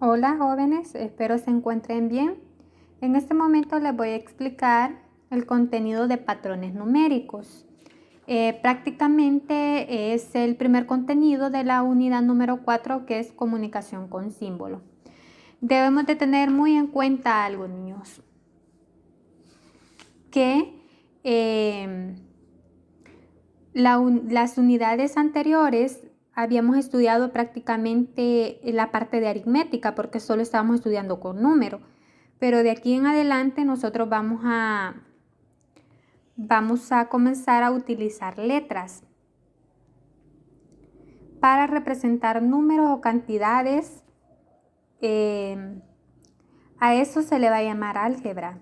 Hola jóvenes, espero se encuentren bien. En este momento les voy a explicar el contenido de patrones numéricos. Prácticamente es el primer contenido de la unidad número 4, que es comunicación con símbolo. Debemos de tener muy en cuenta algo, niños, que las unidades anteriores habíamos estudiado prácticamente la parte de aritmética porque solo estábamos estudiando con números, pero de aquí en adelante nosotros vamos a comenzar a utilizar letras para representar números o cantidades. A eso se le va a llamar álgebra,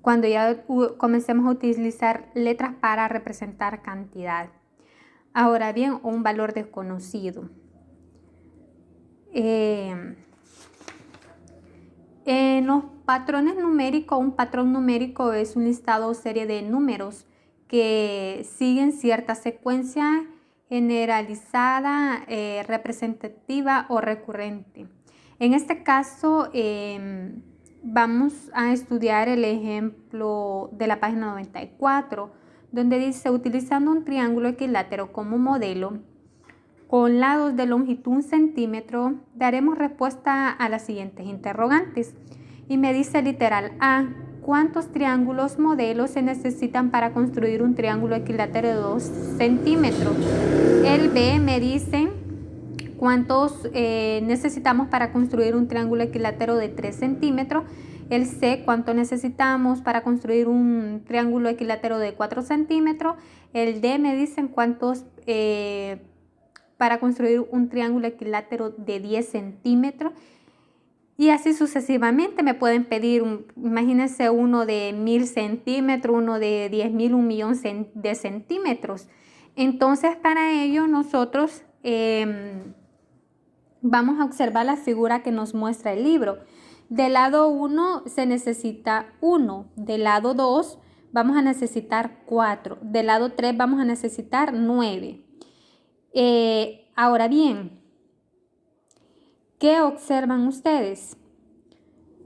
cuando ya comencemos a utilizar letras para representar cantidad. Ahora bien, un valor desconocido. En los patrones numéricos, un patrón numérico es un listado o serie de números que siguen cierta secuencia generalizada, representativa o recurrente. En este caso, vamos a estudiar el ejemplo de la página 94, donde dice: utilizando un triángulo equilátero como modelo, con lados de longitud 1 centímetro, daremos respuesta a las siguientes interrogantes. Y me dice literal A: ¿cuántos triángulos modelos se necesitan para construir un triángulo equilátero de 2 centímetros? El B me dice: ¿cuántos necesitamos para construir un triángulo equilátero de 3 centímetros? El C: ¿cuánto necesitamos para construir un triángulo equilátero de 4 centímetros? El D me dicen cuántos para construir un triángulo equilátero de 10 centímetros. Y así sucesivamente me pueden pedir, imagínense, uno de 1000 centímetros, uno de 10.000, 1.000.000 de centímetros. Entonces, para ello nosotros vamos a observar la figura que nos muestra el libro. Del lado 1 se necesita 1, del lado 2 vamos a necesitar 4, del lado 3 vamos a necesitar 9. Ahora bien, ¿qué observan ustedes?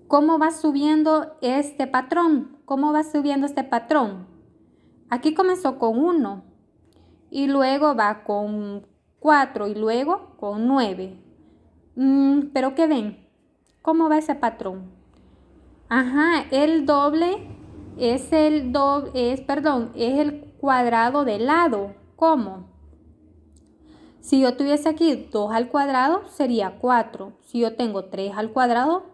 ¿Cómo va subiendo este patrón? ¿Cómo va subiendo este patrón? Aquí comenzó con 1 y luego va con 4 y luego con 9. ¿Pero qué ven? ¿Cómo va ese patrón? Ajá, el doble es el cuadrado del lado. ¿Cómo? Si yo tuviese aquí 2 al cuadrado, sería 4. Si yo tengo 3 al cuadrado,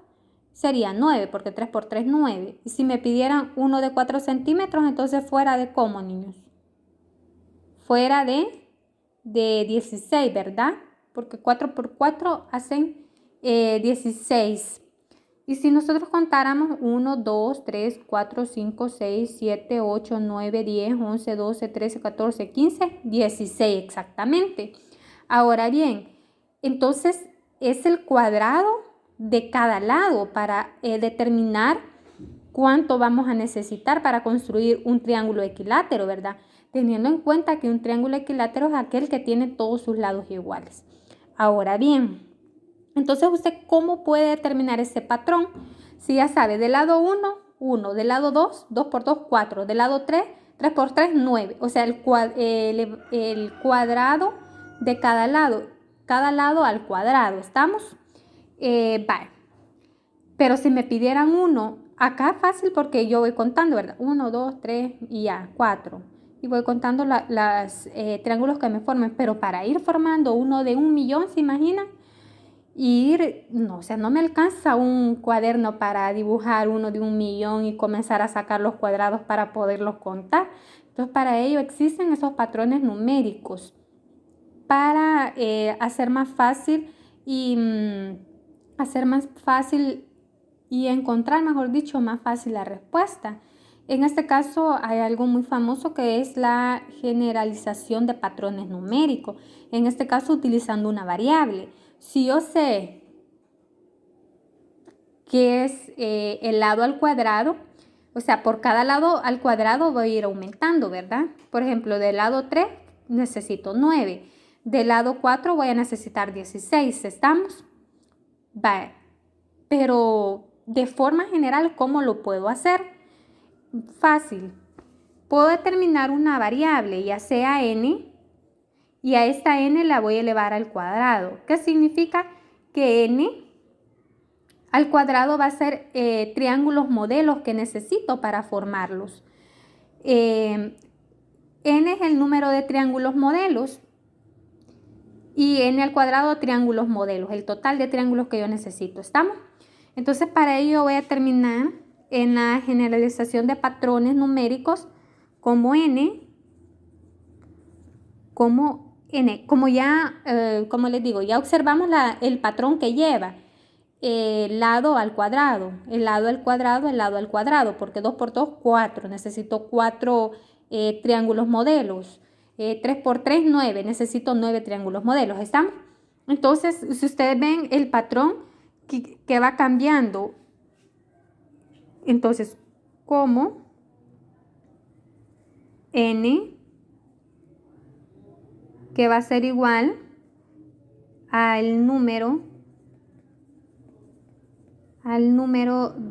sería 9, porque 3 por 3 es 9. Y si me pidieran uno de 4 centímetros, entonces fuera de ¿cómo, niños? Fuera de 16, ¿verdad? Porque 4 por 4 hacen 16. Y si nosotros contáramos 1, 2, 3, 4, 5, 6, 7, 8, 9, 10, 11, 12, 13, 14, 15, 16 exactamente. Ahora bien, entonces es el cuadrado de cada lado para determinar cuánto vamos a necesitar para construir un triángulo equilátero, ¿verdad? Teniendo en cuenta que un triángulo equilátero es aquel que tiene todos sus lados iguales. Ahora bien, entonces usted ¿cómo puede determinar ese patrón? Si ya sabe, del lado 1, 1, del lado 2, 2 por 2, 4, del lado 3, 3 por 3, 9. O sea, el cuadrado de cada lado al cuadrado, ¿estamos? Vale. Pero si me pidieran uno, acá fácil porque yo voy contando, ¿verdad? 1, 2, 3 y ya, 4. Y voy contando los triángulos que me formen. Pero para ir formando uno de 1.000.000, ¿se imaginan? No, o sea, no me alcanza un cuaderno para dibujar uno de 1.000.000 y comenzar a sacar los cuadrados para poderlos contar. Entonces, para ello existen esos patrones numéricos para hacer más fácil y encontrar, mejor dicho, más fácil la respuesta. En este caso hay algo muy famoso que es la generalización de patrones numéricos. En este caso utilizando una variable. Si yo sé que es el lado al cuadrado, o sea, por cada lado al cuadrado voy a ir aumentando, ¿verdad? Por ejemplo, del lado 3 necesito 9. Del lado 4 voy a necesitar 16, ¿estamos? Va, pero de forma general, ¿cómo lo puedo hacer? Fácil. Puedo determinar una variable, ya sea n, y a esta n la voy a elevar al cuadrado. ¿Qué significa? Que n al cuadrado va a ser triángulos modelos que necesito para formarlos. N es el número de triángulos modelos y n al cuadrado triángulos modelos, el total de triángulos que yo necesito. ¿Estamos? Entonces, para ello voy a terminar en la generalización de patrones numéricos como n, como ya, como les digo, ya observamos el patrón que lleva. Lado al cuadrado, el lado al cuadrado, el lado al cuadrado, porque 2 por 2, 4. Necesito 4 triángulos modelos. 3 por 3, 9. Necesito 9 triángulos modelos. ¿Estamos? Entonces, si ustedes ven el patrón que va cambiando, entonces, como n, que va a ser igual al número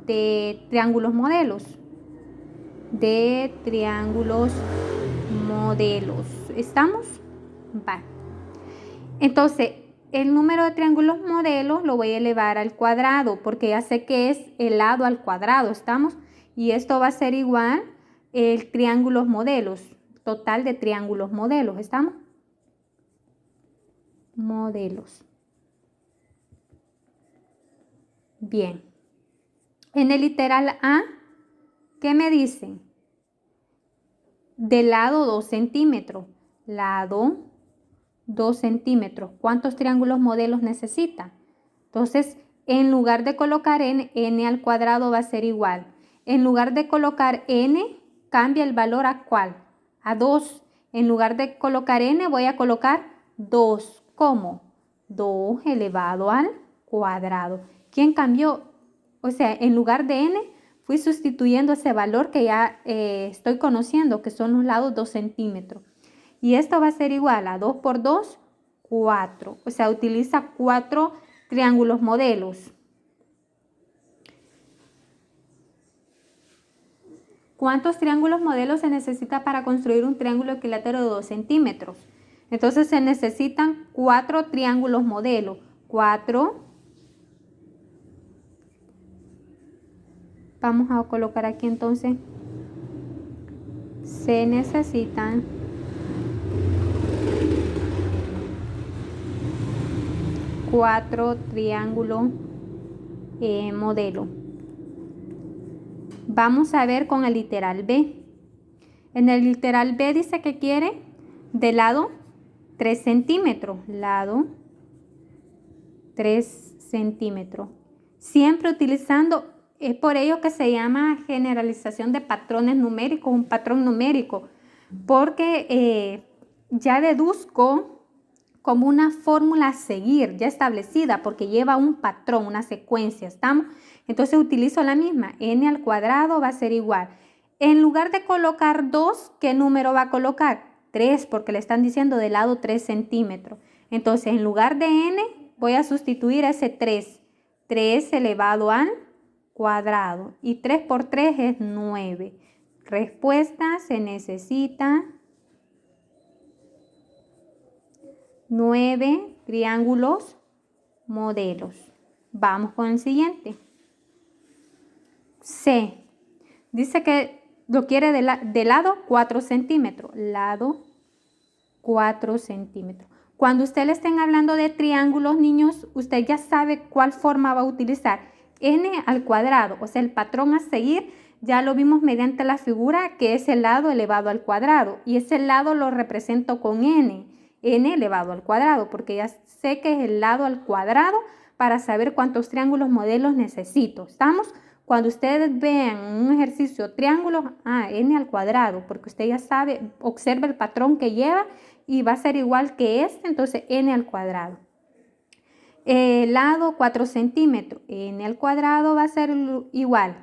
de triángulos modelos. ¿Estamos? Va. Entonces, el número de triángulos modelos lo voy a elevar al cuadrado porque ya sé que es el lado al cuadrado. ¿Estamos? Y esto va a ser igual el triángulos modelos. Total de triángulos modelos. ¿Estamos? Modelos. Bien. En el literal A, ¿qué me dicen? De lado 2 centímetros. Lado 2 centímetros. ¿Cuántos triángulos modelos necesita? Entonces, en lugar de colocar n al cuadrado va a ser igual. En lugar de colocar n, cambia el valor a ¿cuál? A 2. En lugar de colocar n, voy a colocar 2. ¿Cómo? 2 elevado al cuadrado. ¿Quién cambió? O sea, en lugar de n, fui sustituyendo ese valor que ya estoy conociendo, que son los lados 2 centímetros. Y esto va a ser igual a 2 por 2, 4. O sea, utiliza 4 triángulos modelos. ¿Cuántos triángulos modelos se necesita para construir un triángulo equilátero de 2 centímetros? Entonces se necesitan 4 triángulos modelos. 4. Vamos a colocar aquí entonces. Se necesitan 4 triángulos modelo. Vamos a ver con el literal B. En el literal B dice que quiere de lado 3 centímetros. Lado 3 centímetros. Siempre utilizando, es por ello que se llama generalización de patrones numéricos, un patrón numérico, porque ya deduzco como una fórmula a seguir ya establecida porque lleva un patrón, una secuencia, ¿estamos? Entonces utilizo la misma, n al cuadrado va a ser igual. En lugar de colocar 2, ¿qué número va a colocar? 3, porque le están diciendo de lado 3 centímetros. Entonces, en lugar de n, voy a sustituir ese 3. 3 elevado al cuadrado. Y 3 por 3 es 9. Respuesta, se necesita 9 triángulos modelos. Vamos con el siguiente. C. Dice que lo quiere de lado 4 centímetros. Lado 4 centímetros. Cuando usted le estén hablando de triángulos, niños, usted ya sabe cuál forma va a utilizar. N al cuadrado, o sea, el patrón a seguir ya lo vimos mediante la figura que es el lado elevado al cuadrado. Y ese lado lo represento con n. N elevado al cuadrado, porque ya sé que es el lado al cuadrado para saber cuántos triángulos modelos necesito. ¿Estamos? Cuando ustedes vean un ejercicio triángulo, n al cuadrado, porque usted ya sabe, observa el patrón que lleva y va a ser igual que este, entonces n al cuadrado. Lado 4 centímetros, n al cuadrado va a ser igual.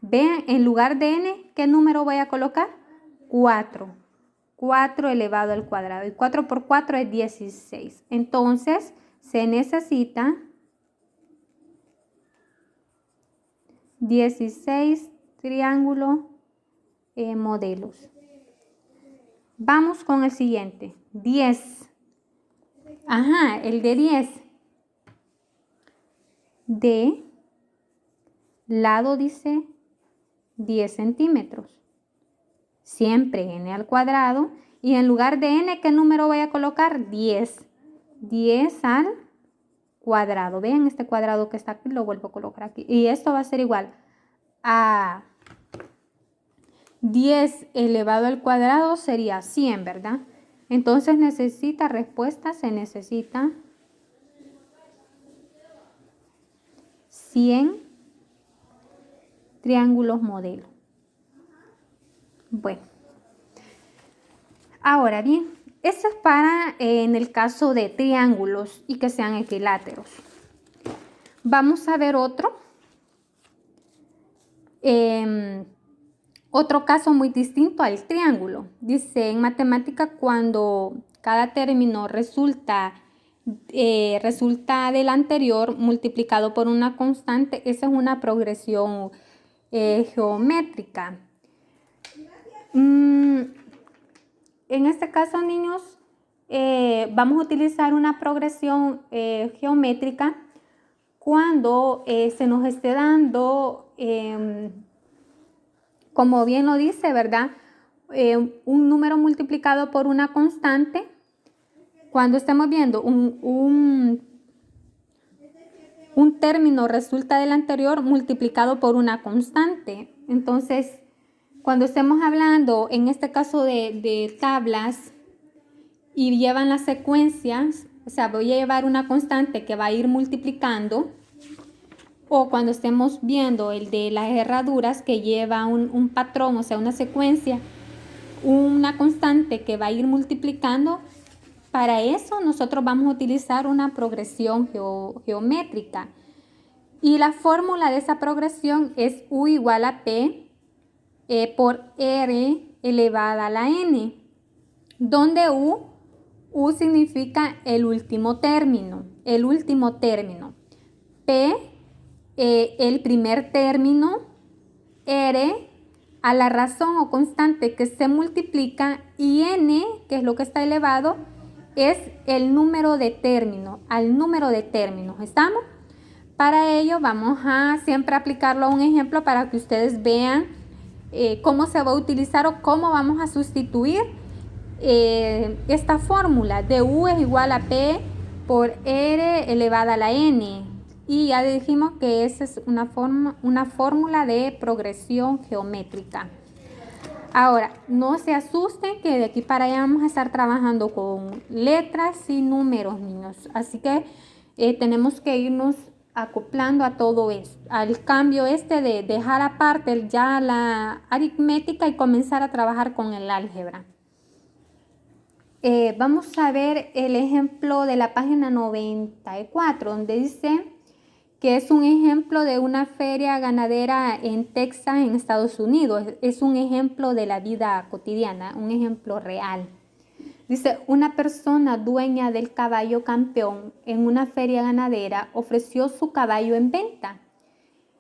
Vean, en lugar de n, ¿qué número voy a colocar? 4. 4 elevado al cuadrado. Y 4 por 4 es 16. Entonces, se necesita 16 triángulos modelos. Vamos con el siguiente, 10. Ajá, el de 10. De lado dice 10 centímetros. Siempre n al cuadrado. Y en lugar de n, ¿qué número voy a colocar? 10. 10 al cuadrado. Vean este cuadrado que está aquí, lo vuelvo a colocar aquí. Y esto va a ser igual a 10 elevado al cuadrado sería 100, ¿verdad? Entonces se necesita 100 triángulos modelo. Bueno, ahora bien, esto es para en el caso de triángulos y que sean equiláteros. Vamos a ver otro. Otro caso muy distinto al triángulo. Dice en matemática cuando cada término resulta del anterior multiplicado por una constante, esa es una progresión geométrica. En este caso, niños, vamos a utilizar una progresión geométrica cuando se nos esté dando, como bien lo dice, ¿verdad? Un número multiplicado por una constante. Cuando estemos viendo un término resulta del anterior multiplicado por una constante. Entonces, cuando estemos hablando, en este caso de tablas, y llevan las secuencias, o sea, voy a llevar una constante que va a ir multiplicando, o cuando estemos viendo el de las herraduras que lleva un patrón, o sea, una secuencia, una constante que va a ir multiplicando, para eso nosotros vamos a utilizar una progresión geométrica. Y la fórmula de esa progresión es U igual a P por R elevada a la N, donde U significa el último término. P, el primer término. R, a la razón o constante que se multiplica. Y N, que es lo que está elevado, es el número de términos, al número de términos. ¿Estamos? Para ello vamos a siempre aplicarlo a un ejemplo para que ustedes vean cómo se va a utilizar o cómo vamos a sustituir esta fórmula de U es igual a P por R elevada a la N. Y ya dijimos que esa es una fórmula de progresión geométrica. Ahora, no se asusten que de aquí para allá vamos a estar trabajando con letras y números, niños. Así que tenemos que irnos acoplando a todo esto, al cambio de dejar aparte ya la aritmética y comenzar a trabajar con el álgebra. Vamos a ver el ejemplo de la página 94, donde dice que es un ejemplo de una feria ganadera en Texas, en Estados Unidos. Es un ejemplo de la vida cotidiana, un ejemplo real. Dice, una persona dueña del caballo campeón en una feria ganadera ofreció su caballo en venta.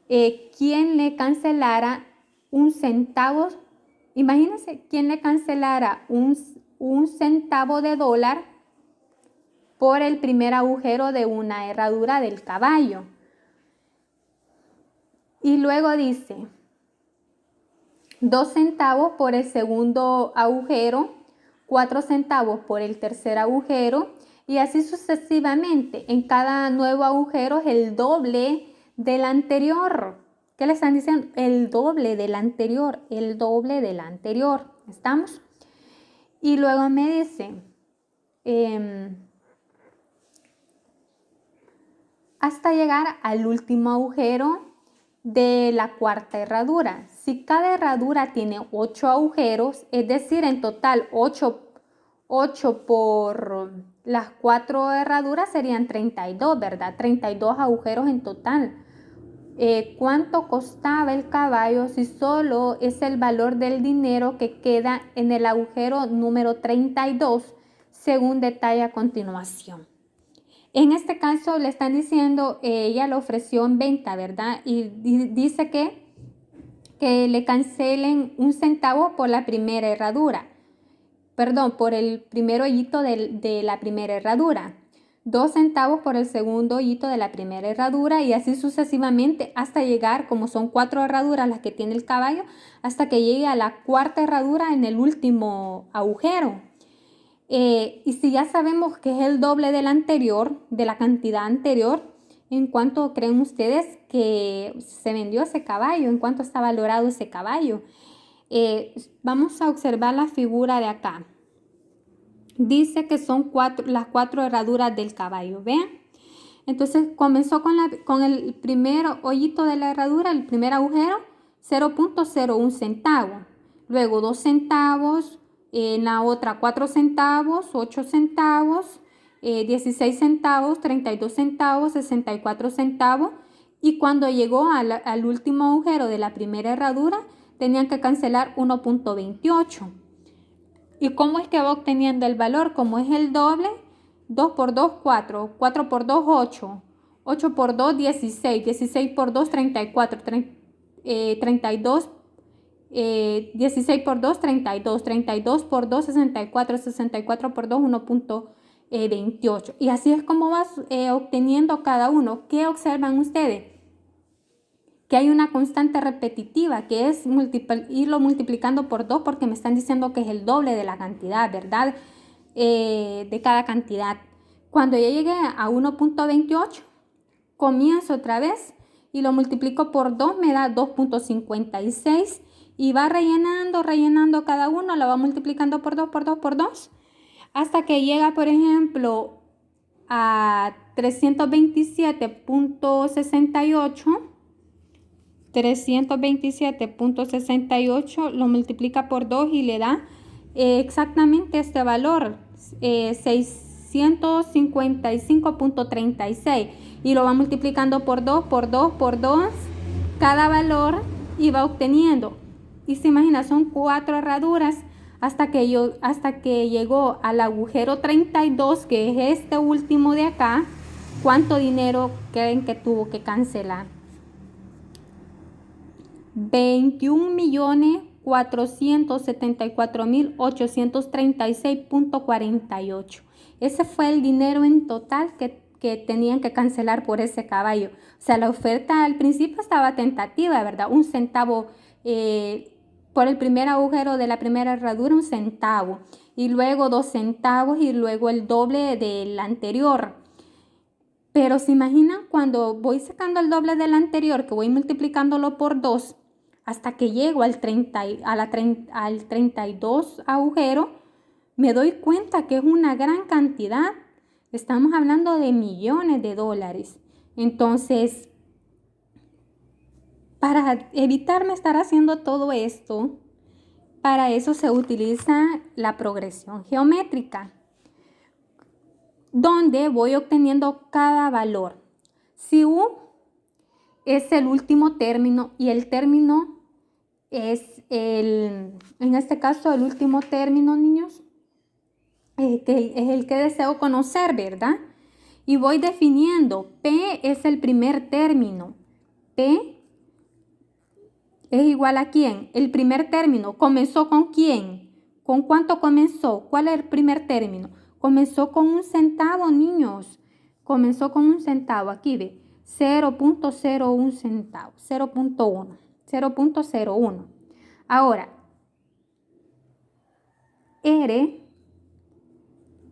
Quien le cancelara un centavo, imagínense, quien le cancelara un centavo de dólar por el primer agujero de una herradura del caballo. Y luego dice 2 centavos por el segundo agujero, 4 centavos por el tercer agujero y así sucesivamente. En cada nuevo agujero es el doble del anterior. ¿Qué le están diciendo? El doble del anterior, el doble del anterior. ¿Estamos? Y luego me dice, hasta llegar al último agujero de la cuarta herradura. Si cada herradura tiene 8 agujeros, es decir, en total 8 por las 4 herraduras serían 32, ¿verdad? 32 agujeros en total. ¿Cuánto costaba el caballo si solo es el valor del dinero que queda en el agujero número 32, según detalla a continuación? En este caso le están diciendo, ella lo ofreció en venta, ¿verdad? Y dice que le cancelen 1 centavo por la primera herradura. Perdón, por el primer hoyito de la primera herradura. 2 centavos por el segundo hoyito de la primera herradura y así sucesivamente hasta llegar, como son 4 herraduras las que tiene el caballo, hasta que llegue a la 4ª herradura en el último agujero. Y si ya sabemos que es el doble del anterior, de la cantidad anterior, ¿en cuánto creen ustedes que se vendió ese caballo? ¿En cuánto está valorado ese caballo? Vamos a observar la figura de acá. Dice que son las 4 herraduras del caballo, ¿ven? Entonces comenzó con el primer hoyito de la herradura, el primer agujero, 0.01 centavo. Luego 2 centavos, en la otra 4 centavos, 8 centavos, 16 centavos, 32 centavos, 64 centavos. Y cuando llegó al último agujero de la primera herradura, tenían que cancelar 1.28. ¿Y cómo es que va obteniendo el valor? Como es el doble, 2 por 2, 4, 4 por 2, 8, 8 por 2, 16, 16 por 2, 34, 32, 16 por 2, 32, 32 por 2, 64, 64 por 2, 1.28. Y así es como vas obteniendo cada uno. ¿Qué observan ustedes? Que hay una constante repetitiva, que es irlo multiplicando por 2 porque me están diciendo que es el doble de la cantidad, ¿verdad? De cada cantidad. Cuando ya llegué a 1.28, comienzo otra vez y lo multiplico por 2, me da 2.56 y va rellenando cada uno, lo va multiplicando por 2, por 2, por 2, hasta que llega, por ejemplo, a 327.68. 327.68 lo multiplica por 2 y le da exactamente este valor, 655.36, y lo va multiplicando por 2, por 2, por 2, cada valor, y va obteniendo. Y se imagina, son 4 herraduras hasta que llegó al agujero 32, que es este último de acá. ¿Cuánto dinero creen que tuvo que cancelar? 21.474.836.48. Ese fue el dinero en total que tenían que cancelar por ese caballo. O sea, la oferta al principio estaba tentativa, ¿verdad? 1 centavo por el primer agujero de la primera herradura, 1 centavo. Y luego 2 centavos y luego el doble del anterior. Pero se imaginan, cuando voy sacando el doble del anterior, que voy multiplicándolo por 2, hasta que llego al 32 agujero, me doy cuenta que es una gran cantidad. Estamos hablando de millones de dólares. Entonces, para evitarme estar haciendo todo esto, para eso se utiliza la progresión geométrica, donde voy obteniendo cada valor. Si U es el último término y el término es en este caso, el último término, niños, es el que deseo conocer, ¿verdad? Y voy definiendo. P es el primer término. P es igual a ¿quién? El primer término. ¿Comenzó con quién? ¿Con cuánto comenzó? ¿Cuál es el primer término? Comenzó con 1 centavo, niños. Comenzó con 1 centavo. Aquí ve. 0.01 centavo. 0.1. 0.01. Ahora, R,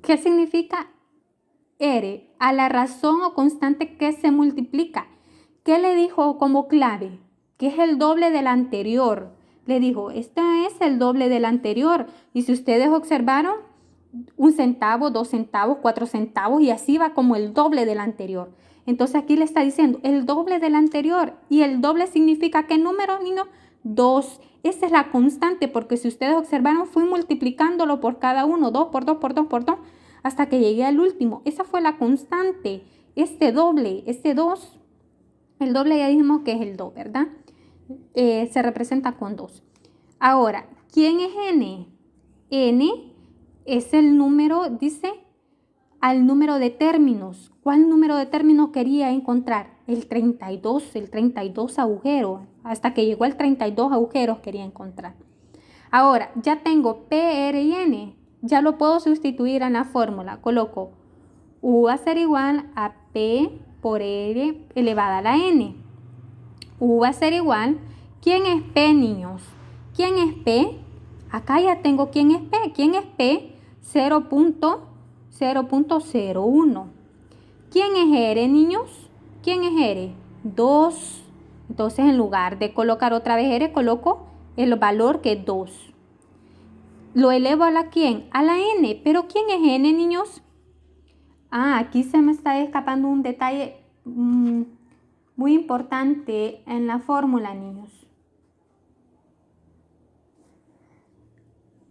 ¿qué significa R? A la razón o constante que se multiplica. ¿Qué le dijo como clave? Que es el doble del anterior. Le dijo, este es el doble del anterior. Y si ustedes observaron, 1 centavo, 2 centavos, 4 centavos, y así va como el doble del anterior. Entonces aquí le está diciendo el doble del anterior. ¿Y el doble significa qué número, niño? 2. Esa es la constante, porque si ustedes observaron, fui multiplicándolo por cada uno, 2 por 2 por 2 por 2, hasta que llegué al último. Esa fue la constante. Este doble, este 2, el doble ya dijimos que es el 2, ¿verdad? Se representa con 2. Ahora, ¿quién es N? N es el número, dice, al número de términos. ¿Cuál número de términos quería encontrar? El 32 agujeros. Hasta que llegó al 32 agujeros quería encontrar. Ahora, ya tengo P, R y N. Ya lo puedo sustituir en la fórmula. Coloco U va a ser igual a P por R elevada a la N. U va a ser igual. ¿Quién es P, niños? ¿Quién es P? Acá ya tengo quién es P. ¿Quién es P? 0.01. ¿Quién es R, niños? ¿Quién es R? 2. Entonces, en lugar de colocar otra vez R, coloco el valor que es 2. ¿Lo elevo a la quién? A la N. ¿Pero quién es N, niños? Aquí se me está escapando un detalle muy importante en la fórmula, niños.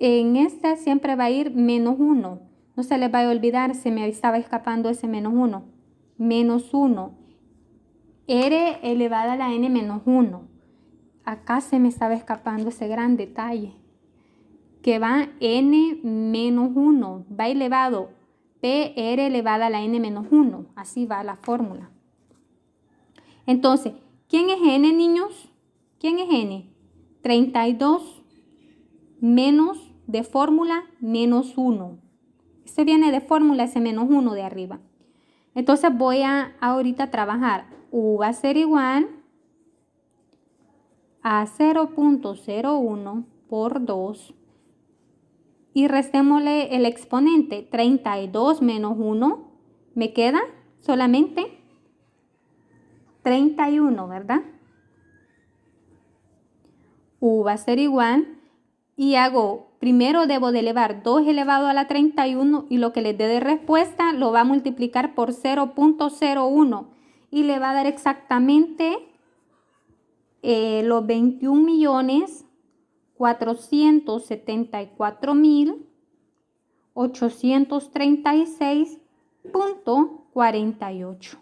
En esta siempre va a ir menos 1. No se les va a olvidar, se me estaba escapando ese menos 1. Menos 1. R elevada a la N menos 1. Acá se me estaba escapando ese gran detalle. Que va N menos 1. Va elevado PR elevada a la N menos 1. Así va la fórmula. Entonces, ¿quién es N, niños? ¿Quién es N? 32 menos de fórmula menos 1. Este viene de fórmula, ese menos 1 de arriba. Entonces voy a ahorita trabajar. U va a ser igual a 0.01 por 2. Y restémosle el exponente. 32 menos 1. Me queda solamente 31, ¿verdad? U va a ser igual. Y primero debo de elevar 2 elevado a la 31 y lo que les dé de respuesta lo va a multiplicar por 0.01 y le va a dar exactamente los 21.474.836.48.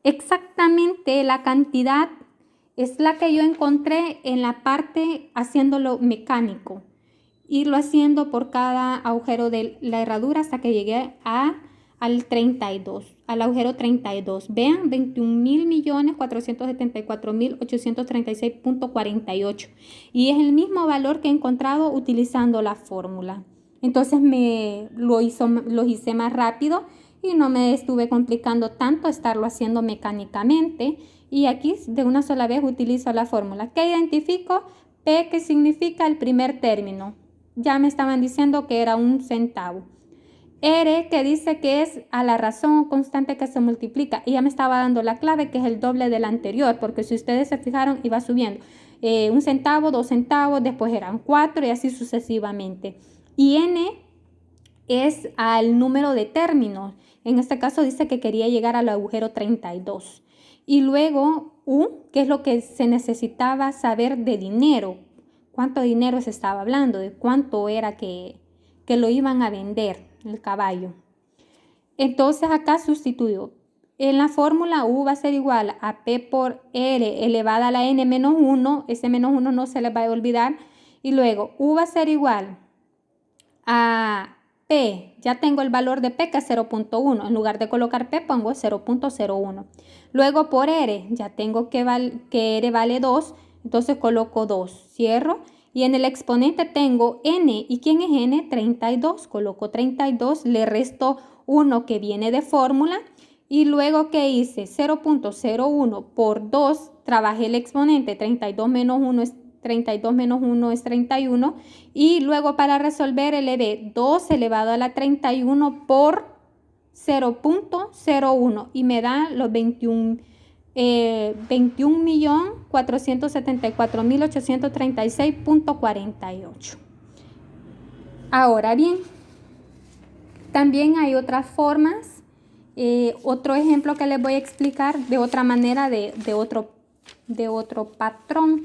Exactamente la cantidad es la que yo encontré en la parte haciéndolo mecánico. Irlo haciendo por cada agujero de la herradura hasta que llegué al 32, al agujero 32. Vean, 21.474.836.48. Y es el mismo valor que he encontrado utilizando la fórmula. Entonces lo hice más rápido y no me estuve complicando tanto estarlo haciendo mecánicamente. Y aquí de una sola vez utilizo la fórmula. ¿Qué identifico? P, que significa el primer término. Ya me estaban diciendo que era 1 centavo. R, que dice que es a la razón constante que se multiplica. Y ya me estaba dando la clave, que es el doble del anterior. Porque si ustedes se fijaron, iba subiendo. 1 centavo, 2 centavos, después eran 4 y así sucesivamente. Y N es al número de términos. En este caso dice que quería llegar al agujero 32. Y luego U, que es lo que se necesitaba saber de dinero. ¿Cuánto dinero se estaba hablando? ¿De cuánto era que lo iban a vender el caballo? Entonces acá sustituyo. En la fórmula U va a ser igual a P por R elevada a la N menos 1. Ese menos 1 no se les va a olvidar. Y luego U va a ser igual a P, ya tengo el valor de P que es 0.1. En lugar de colocar P pongo 0.01. Luego por R, ya tengo que R vale 2. Entonces coloco 2. Cierro. Y en el exponente tengo N. ¿Y quién es N? 32. Coloco 32. Le resto 1 que viene de fórmula. Y luego, ¿qué hice? 0.01 por 2. Trabajé el exponente. 32 menos 1 es 32 menos 1 es 31 y luego para resolver elevé 2 elevado a la 31 por 0.01 y me da los 21.474.836.48. Ahora bien, también hay otras formas, otro ejemplo que les voy a explicar de otra manera, de otro patrón.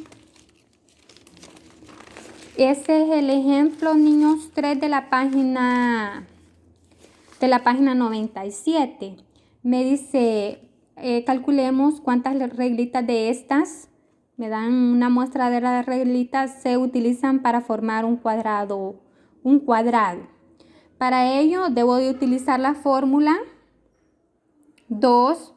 Ese es el ejemplo, niños, 3 de la página 97. Me dice, calculemos cuántas reglitas de estas, me dan una muestra de las reglitas, se utilizan para formar un cuadrado. Para ello debo de utilizar la fórmula 2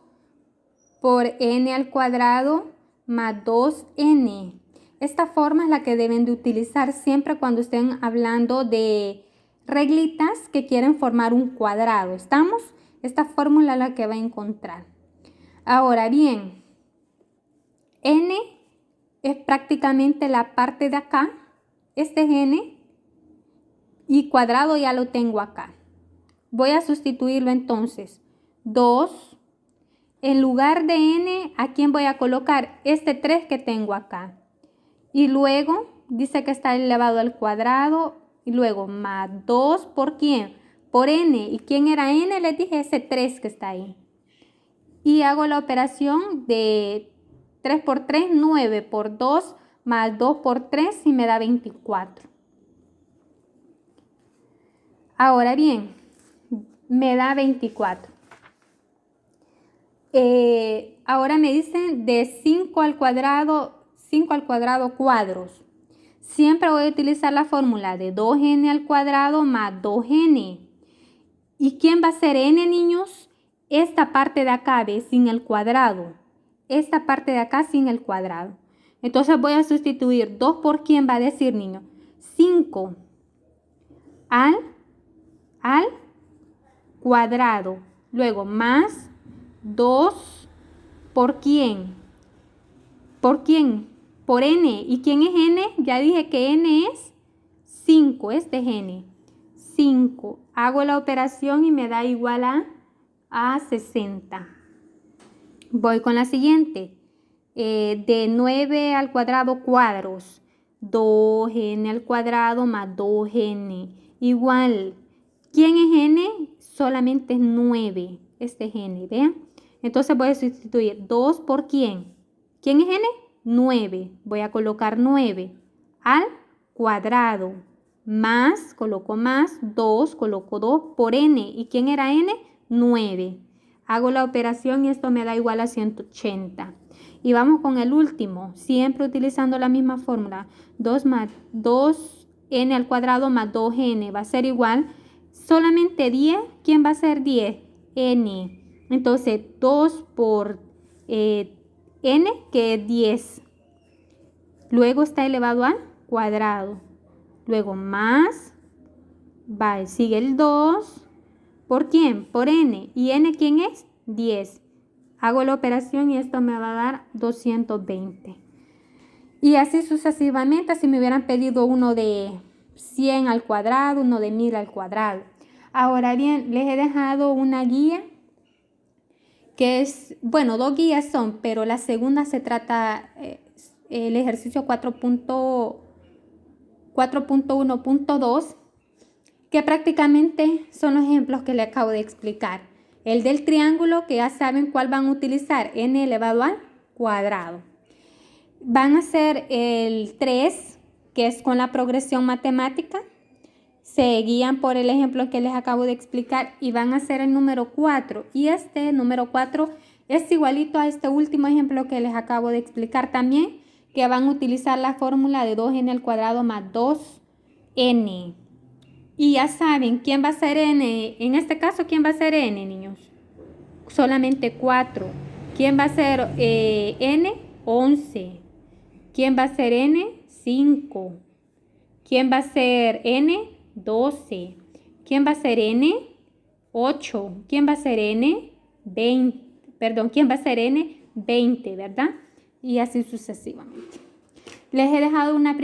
por n al cuadrado más 2n. Esta forma es la que deben de utilizar siempre cuando estén hablando de reglitas que quieren formar un cuadrado. ¿Estamos? Esta fórmula es la que va a encontrar. Ahora bien, n es prácticamente la parte de acá. Este es n y cuadrado ya lo tengo acá. Voy a sustituirlo entonces. 2. En lugar de n, ¿a quién voy a colocar? Este 3 que tengo acá. Y luego dice que está elevado al cuadrado. Y luego más 2 ¿por quién? Por n. ¿Y quién era n? Les dije ese 3 que está ahí. Y hago la operación de 3 por 3, 9 por 2 más 2 por 3 y me da 24. Ahora bien, me da 24. Ahora me dicen de 5 al cuadrado cuadros. Siempre voy a utilizar la fórmula de 2n al cuadrado más 2n. ¿Y quién va a ser n, niños? Esta parte de acá, ¿ves? Sin el cuadrado. Esta parte de acá sin el cuadrado. Entonces voy a sustituir 2 por quién va a decir, niño. 5 al cuadrado. Luego más 2 por quién. ¿Por quién? Por n. ¿Y quién es n? Ya dije que n es 5. Este es n. 5. Hago la operación y me da igual a 60. Voy con la siguiente. De 9 al cuadrado cuadros. 2n al cuadrado más 2n. Igual. ¿Quién es n? Solamente es 9. Este es n, ¿vean? Entonces voy a sustituir 2 por quién. ¿Quién es n? 9. Voy a colocar 9 al cuadrado. Más, coloco más, 2, coloco 2 por n. ¿Y quién era n? 9. Hago la operación y esto me da igual a 180. Y vamos con el último, siempre utilizando la misma fórmula. 2n al cuadrado más 2n va a ser igual. Solamente 10, ¿quién va a ser 10? N. Entonces 2 por n, que es 10. Luego está elevado al cuadrado. Luego más, sigue el 2. ¿Por quién? Por n. ¿Y n quién es? 10. Hago la operación y esto me va a dar 220. Y así sucesivamente, si me hubieran pedido uno de 100 al cuadrado, uno de 1000 al cuadrado. Ahora bien, les he dejado una guía que es, bueno, 2 guías son, pero la segunda se trata el ejercicio 4.1.2, que prácticamente son los ejemplos que le acabo de explicar. El del triángulo, que ya saben cuál van a utilizar, n elevado al cuadrado. Van a hacer el 3, que es con la progresión matemática. Se guían por el ejemplo que les acabo de explicar y van a hacer el número 4. Y este número 4 es igualito a este último ejemplo que les acabo de explicar también, que van a utilizar la fórmula de 2n al cuadrado más 2n. Y ya saben, ¿quién va a ser n? En este caso, ¿quién va a ser n, niños? Solamente 4. ¿Quién va a ser n? 11. ¿Quién va a ser n? 5. ¿Quién va a ser n? 12. ¿Quién va a ser n? 8. ¿Quién va a ser n? 20. Perdón, ¿quién va a ser n? 20, ¿verdad? Y así sucesivamente. Les he dejado la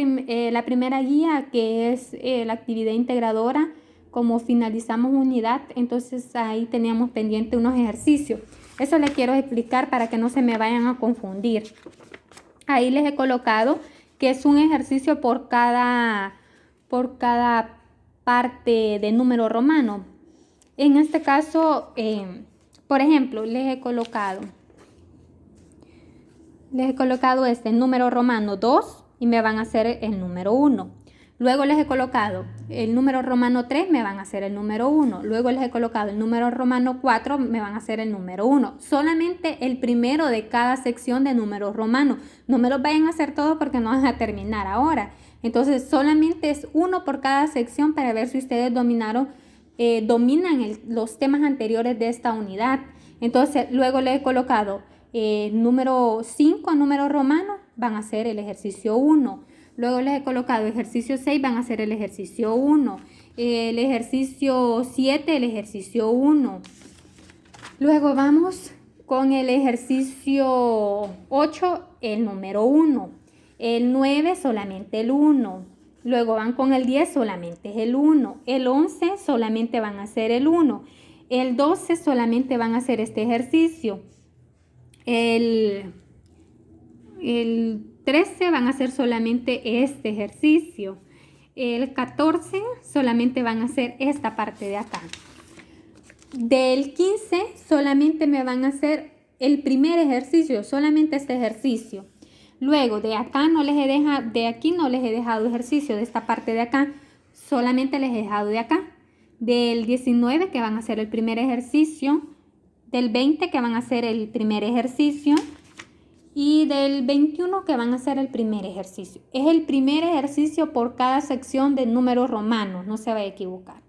primera guía, que es la actividad integradora, como finalizamos unidad. Entonces ahí teníamos pendiente unos ejercicios. Eso les quiero explicar para que no se me vayan a confundir. Ahí les he colocado que es un ejercicio por cada parte de número romano. En este caso, por ejemplo, les he colocado este número romano 2 y me van a hacer el número 1. Luego les he colocado el número romano 3, me van a hacer el número 1. Luego les he colocado el número romano 4, me van a hacer el número 1. Solamente el primero de cada sección de números romanos. No me los vayan a hacer todos porque no van a terminar ahora. Entonces solamente es uno por cada sección para ver si ustedes dominaron dominan los temas anteriores de esta unidad. Entonces, luego le he colocado número 5, número romano, van a ser el ejercicio 1. Luego les he colocado ejercicio 6, van a ser el ejercicio 1. El ejercicio 7, el ejercicio 1. Luego vamos con el ejercicio 8, el número 1. El 9, solamente el 1. Luego van con el 10, solamente es el 1. El 11, solamente van a ser el 1. El 12, solamente van a hacer este ejercicio. El 13 van a hacer solamente este ejercicio. El 14 solamente van a hacer esta parte de acá. Del 15 solamente me van a hacer el primer ejercicio, solamente este ejercicio. Luego de acá no les he dejado, de aquí no les he dejado ejercicio, de esta parte de acá solamente les he dejado de acá. Del 19 que van a hacer el primer ejercicio, del 20 que van a hacer el primer ejercicio y del 21 que van a hacer el primer ejercicio. Es el primer ejercicio por cada sección de números romanos, no se va a equivocar.